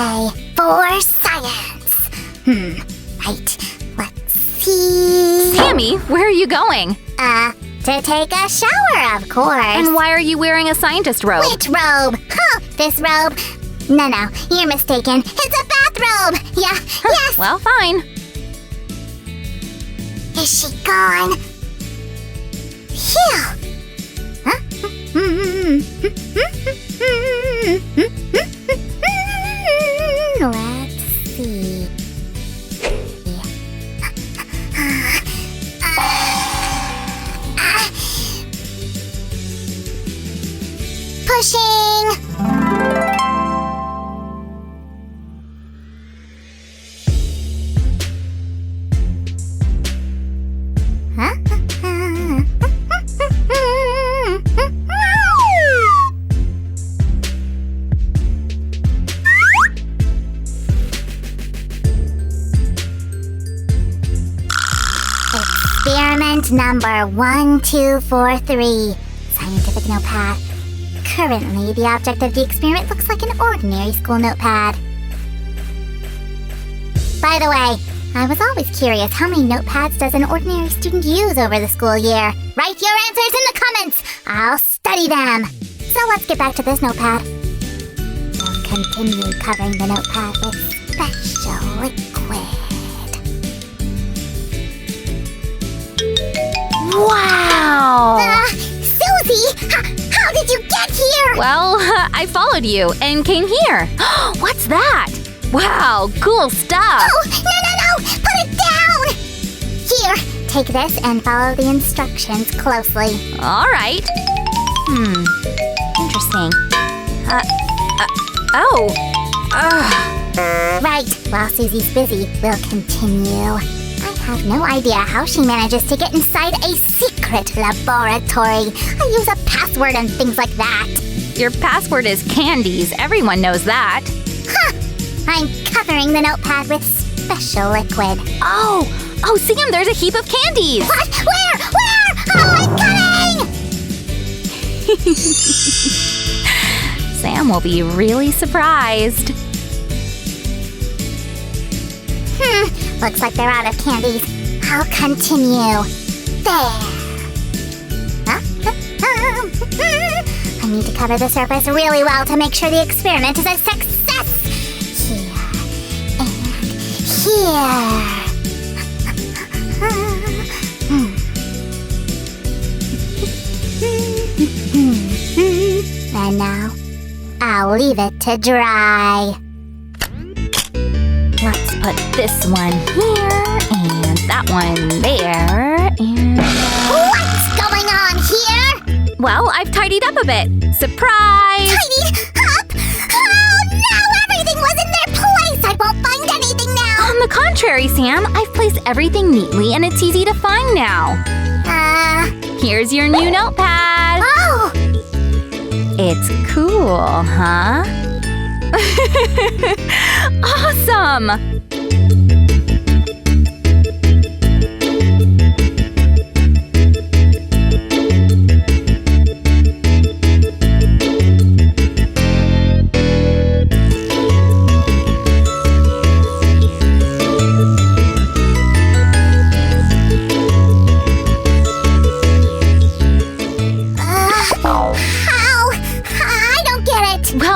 day for science. Right. Let's see. Sammy, where are you going? To take a shower, of course. And why are you wearing a scientist robe? Which robe? This robe? No, you're mistaken. It's a bathrobe. Yeah, yes. Well, fine. Is she gone? Phew. Huh? Let's see. Pushing. Experiment number 1243. Scientific notepad. Currently, the object of the experiment looks like an ordinary school notepad. By the way, I was always curious, how many notepads does an ordinary student use over the school year? Write your answers in the comments! I'll study them! So let's get back to this notepad. We'll continue covering the notepad with special liquid. Wow! Susie! How did you get here? Well, I followed you and came here. What's that? Wow, cool stuff! Oh, no! Put it down! Here, take this and follow the instructions closely. All right. Interesting. Right, while Susie's busy, we'll continue. I have no idea how she manages to get inside a secret laboratory. I use a password and things like that. Your password is candies. Everyone knows that. I'm covering the notepad with special liquid. Oh, Sam, there's a heap of candies. What? Where? Oh, I'm cutting! Sam will be really surprised. Looks like they're out of candies. I'll continue. There. I need to cover the surface really well to make sure the experiment is a success. Here. And now, I'll leave it to dry. Let's put this one here, and that one there, and... What's going on here? Well, I've tidied up a bit. Surprise! Tidied up? Oh, no! Everything was in their place! I won't find anything now! On the contrary, Sam, I've placed everything neatly, and it's easy to find now. Here's your new notepad. Oh! It's cool, huh? Awesome!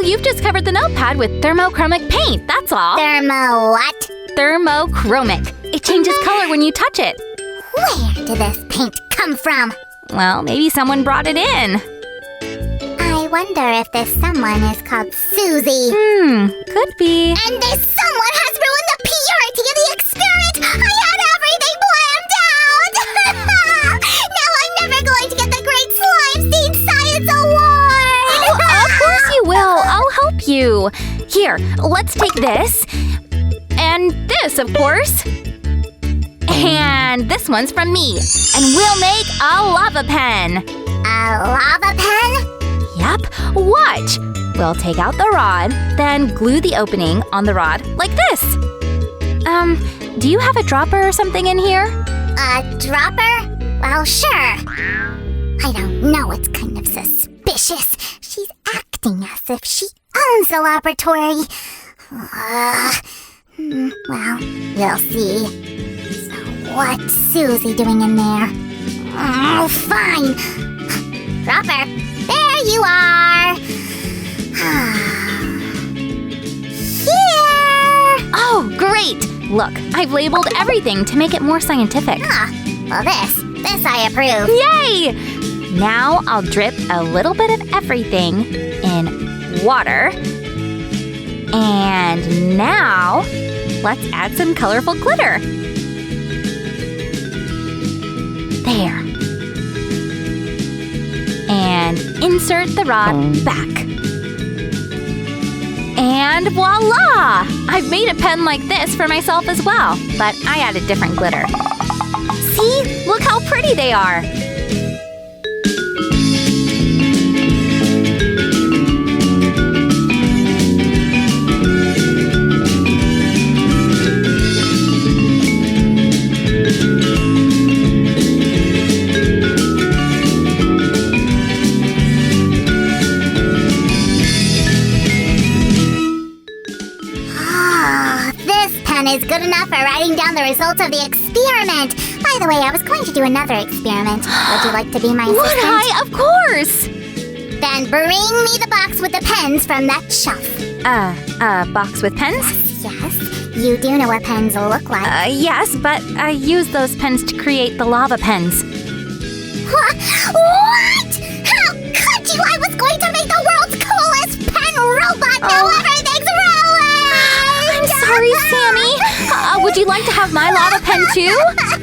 You've just covered the notepad with thermochromic paint, that's all. Thermo what? Thermochromic. It changes color when you touch it. Where did this paint come from? Well, maybe someone brought it in. I wonder if this someone is called Susie. Could be. And this someone has ruined the purity of the experiment! I had everything planned out! Now I'm never going to get the Great Slime Seed Science Award! Of course you will. I'll help you. Here, let's take this. And this, of course. And this one's from me. And we'll make a lava pen. A lava pen? Yep, watch. We'll take out the rod, then glue the opening on the rod like this. Do you have a dropper or something in here? A dropper? Well, sure. I don't know, it's kind of suspicious. She's acting as if she owns the laboratory. Well, we'll see. So what's Susie doing in there? Oh, fine. Dropper, there you are. Here! Oh, great! Look, I've labeled everything to make it more scientific. Well, this I approve. Yay! Now I'll drip a little bit of everything in water. And now, let's add some colorful glitter. There. And insert the rod back. And voila! I've made a pen like this for myself as well, but I added different glitter. See? Look how pretty they are! Is good enough for writing down the results of the experiment. By the way, I was going to do another experiment. Would you like to be my assistant? Would I? Of course! Then bring me the box with the pens from that shelf. A box with pens? Yes. You do know what pens look like. Yes, but I used those pens to create the lava pens. What? How could you? I was going to make the world's coolest pen robot. Now everything's ruined! I'm sorry, Sammy. Would you like to have my lava pen too?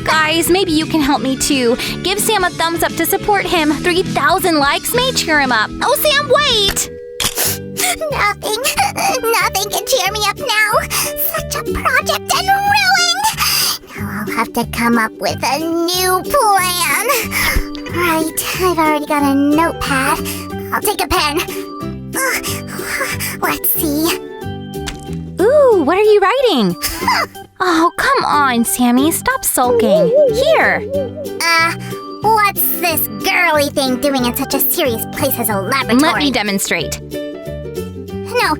Guys, maybe you can help me too. Give Sam a thumbs up to support him. 3,000 likes may cheer him up. Oh, Sam, wait! Nothing can cheer me up now. Such a project and ruined. Now I'll have to come up with a new plan. Right, I've already got a notepad. I'll take a pen. Let's see. Ooh, what are you writing? Oh, come on, Sammy. Stop sulking. Here. What's this girly thing doing in such a serious place as a laboratory? Let me demonstrate. No!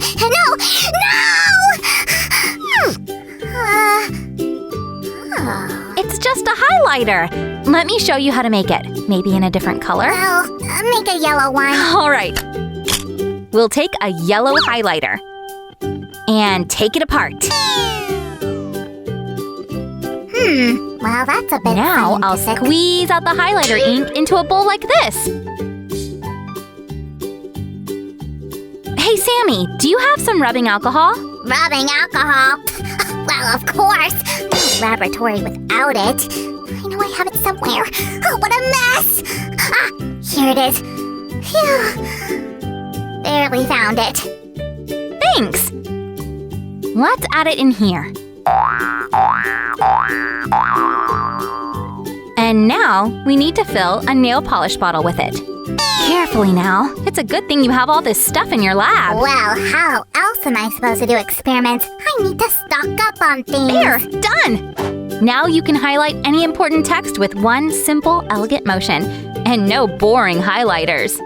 It's just a highlighter. Let me show you how to make it. Maybe in a different color? Well, make a yellow one. All right. We'll take a yellow highlighter and take it apart. Well, that's a bit Now I'll scientific. squeeze out the highlighter ink into a bowl like this. Hey, Sammy, do you have some rubbing alcohol? Rubbing alcohol? Well, of course. No laboratory without it. I know I have it somewhere. Oh, what a mess! Here it is. Phew. Barely found it. Thanks. Let's add it in here. And now we need to fill a nail polish bottle with it. Carefully now. It's a good thing you have all this stuff in your lab. Well, how else am I supposed to do experiments? I need to stock up on things. There, done! Now you can highlight any important text with one simple, elegant motion. And no boring highlighters.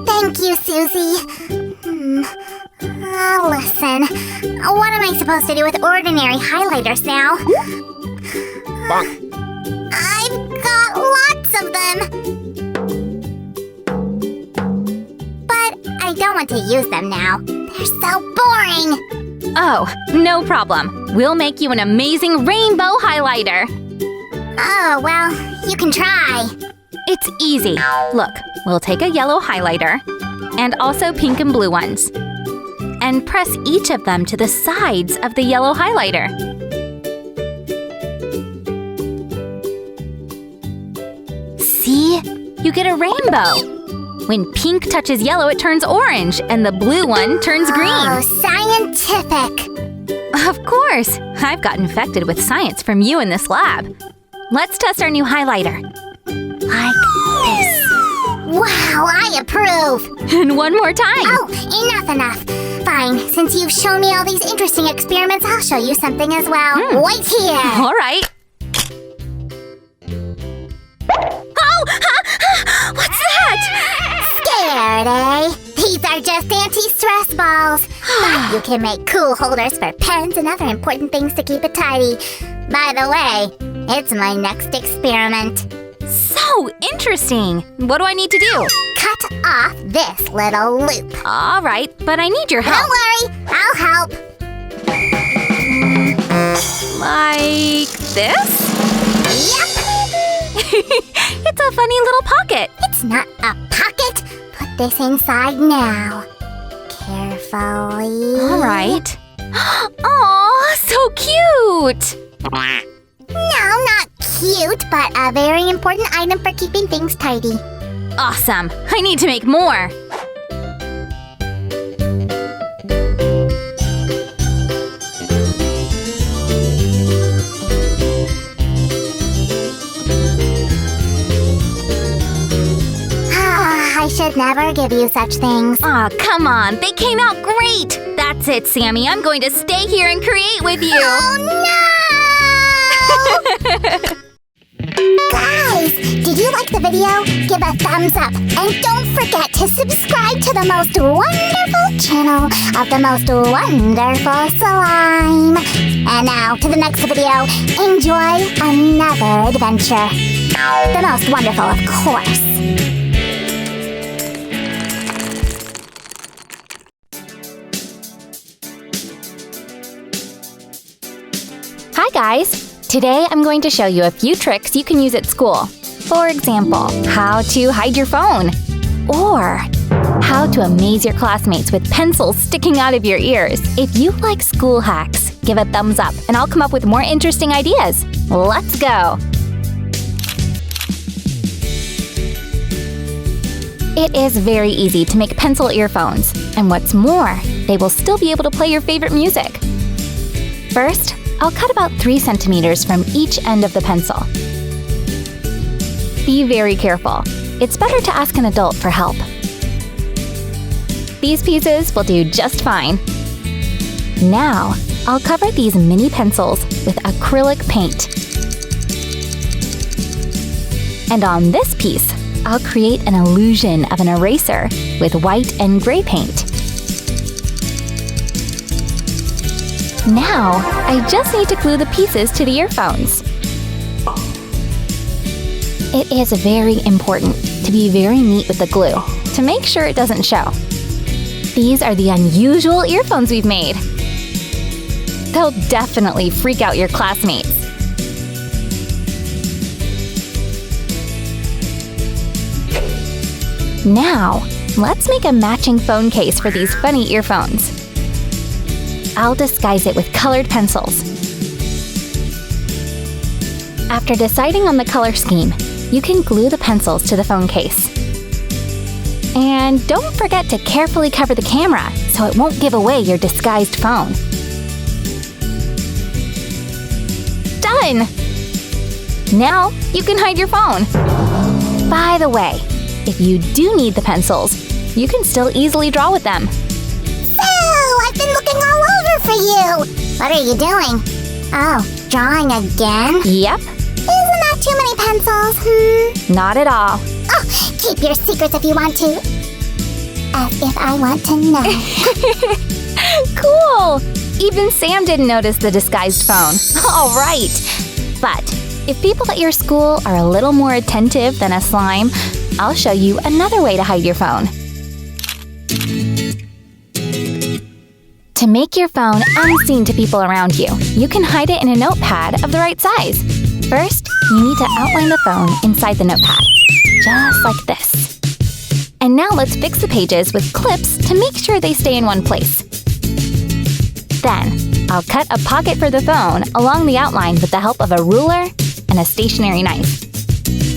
Thank you, Susie. Listen, what am I supposed to do with ordinary highlighters now? I've got lots of them. But I don't want to use them now. They're so boring. Oh, no problem. We'll make you an amazing rainbow highlighter. Oh, well, you can try. It's easy. Look, we'll take a yellow highlighter and also pink and blue ones and press each of them to the sides of the yellow highlighter. See? You get a rainbow. When pink touches yellow, it turns orange and the blue one turns green. Oh, scientific. Of course. I've got infected with science from you in this lab. Let's test our new highlighter. Like this. Wow, I approve. And one more time. Oh, enough. Fine, since you've shown me all these interesting experiments, I'll show you something as well. Wait here! All right. Oh! What's that? Scared, eh? These are just anti-stress balls. But you can make cool holders for pens and other important things to keep it tidy. By the way, it's my next experiment. So interesting. What do I need to do? Cut off this little loop. All right, but I need your help. Don't worry, I'll help. Like this? Yep. It's a funny little pocket. It's not a pocket. Put this inside now. Carefully. All right. Aw, so cute. No, not cute, but a very important item for keeping things tidy. Awesome. I need to make more. I should never give you such things. Aw, come on. They came out great. That's it, Sammy. I'm going to stay here and create with you. Oh, no! Guys, did you like the video? Give a thumbs up. And don't forget to subscribe to the most wonderful channel of the most wonderful slime. And now, to the next video. Enjoy another adventure. The most wonderful, of course. Hi guys! Today I'm going to show you a few tricks you can use at school. For example, how to hide your phone. Or how to amaze your classmates with pencils sticking out of your ears. If you like school hacks, give a thumbs up and I'll come up with more interesting ideas. Let's go! It is very easy to make pencil earphones. And what's more, they will still be able to play your favorite music. First, I'll cut about 3 centimeters from each end of the pencil. Be very careful. It's better to ask an adult for help. These pieces will do just fine. Now, I'll cover these mini pencils with acrylic paint. And on this piece, I'll create an illusion of an eraser with white and gray paint. Now, I just need to glue the pieces to the earphones. It is very important to be very neat with the glue to make sure it doesn't show. These are the unusual earphones we've made. They'll definitely freak out your classmates. Now, let's make a matching phone case for these funny earphones. I'll disguise it with colored pencils. After deciding on the color scheme, you can glue the pencils to the phone case. And don't forget to carefully cover the camera so it won't give away your disguised phone. Done! Now you can hide your phone. By the way, if you do need the pencils, you can still easily draw with them. I've been looking all over for you! What are you doing? Oh, drawing again? Yep. Isn't that too many pencils, Not at all. Oh, keep your secrets if you want to. As if I want to know. Cool! Even Sam didn't notice the disguised phone. All right. But if people at your school are a little more attentive than a slime, I'll show you another way to hide your phone. To make your phone unseen to people around you, you can hide it in a notepad of the right size. First, you need to outline the phone inside the notepad, just like this. And now let's fix the pages with clips to make sure they stay in one place. Then, I'll cut a pocket for the phone along the outline with the help of a ruler and a stationary knife.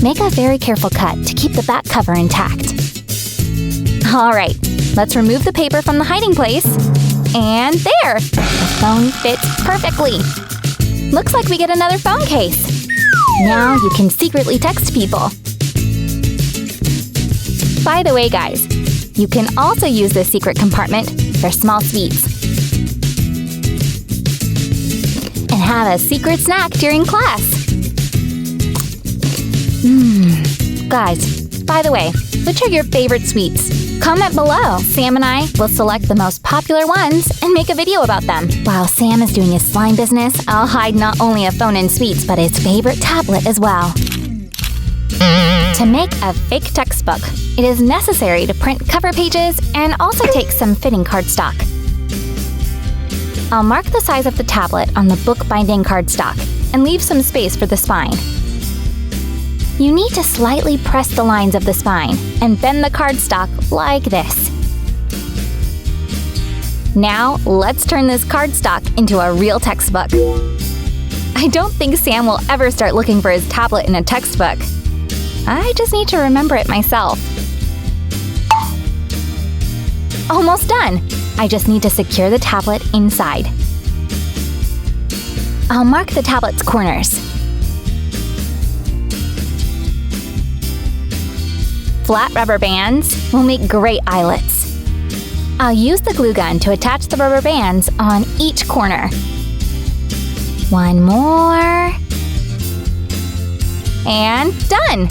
Make a very careful cut to keep the back cover intact. All right, let's remove the paper from the hiding place. And there! The phone fits perfectly. Looks like we get another phone case. Now you can secretly text people. By the way, guys, you can also use this secret compartment for small sweets. And have a secret snack during class. Guys, by the way, which are your favorite sweets? Comment below. Sam and I will select the most popular ones and make a video about them. While Sam is doing his slime business, I'll hide not only a phone and sweets, but his favorite tablet as well. To make a fake textbook, it is necessary to print cover pages and also take some fitting cardstock. I'll mark the size of the tablet on the book binding cardstock and leave some space for the spine. You need to slightly press the lines of the spine and bend the cardstock like this. Now, let's turn this cardstock into a real textbook. I don't think Sam will ever start looking for his tablet in a textbook. I just need to remember it myself. Almost done! I just need to secure the tablet inside. I'll mark the tablet's corners. Flat rubber bands will make great eyelets. I'll use the glue gun to attach the rubber bands on each corner. One more. And done!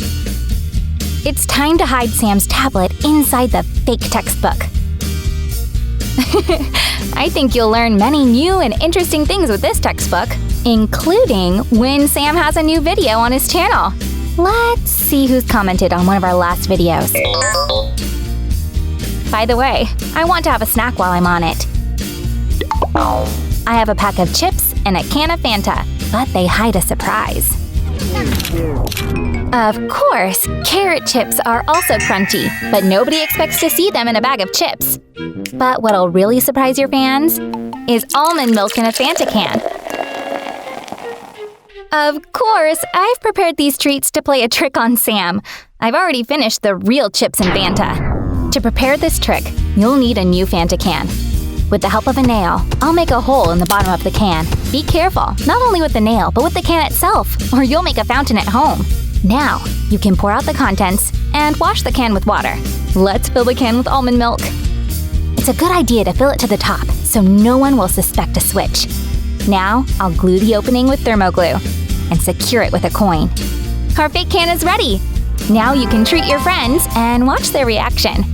It's time to hide Sam's tablet inside the fake textbook. I think you'll learn many new and interesting things with this textbook, including when Sam has a new video on his channel. Let's see who's commented on one of our last videos. By the way, I want to have a snack while I'm on it. I have a pack of chips and a can of Fanta, but they hide a surprise. Of course, carrot chips are also crunchy, but nobody expects to see them in a bag of chips. But what'll really surprise your fans is almond milk in a Fanta can. Of course, I've prepared these treats to play a trick on Sam. I've already finished the real chips and Fanta. To prepare this trick, you'll need a new Fanta can. With the help of a nail, I'll make a hole in the bottom of the can. Be careful, not only with the nail, but with the can itself, or you'll make a fountain at home. Now, you can pour out the contents and wash the can with water. Let's fill the can with almond milk. It's a good idea to fill it to the top, so no one will suspect a switch. Now, I'll glue the opening with thermoglue and secure it with a coin. Our fake can is ready! Now you can treat your friends and watch their reaction.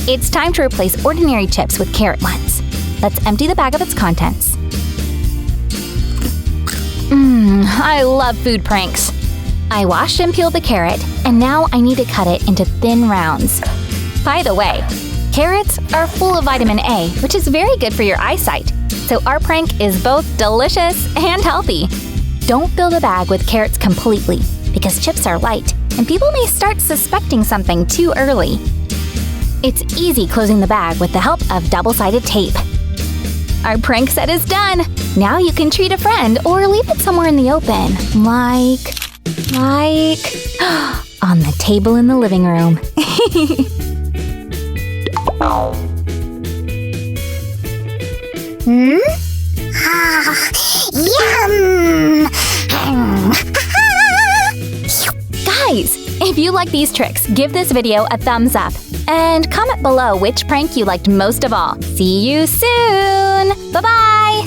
It's time to replace ordinary chips with carrot ones. Let's empty the bag of its contents. I love food pranks. I washed and peeled the carrot, and now I need to cut it into thin rounds. By the way, carrots are full of vitamin A, which is very good for your eyesight. So our prank is both delicious and healthy. Don't fill the bag with carrots completely, because chips are light, and people may start suspecting something too early. It's easy closing the bag with the help of double-sided tape. Our prank set is done! Now you can treat a friend or leave it somewhere in the open, like... on the table in the living room. Yum! Guys, if you like these tricks, give this video a thumbs up. And comment below which prank you liked most of all. See you soon! Bye-bye!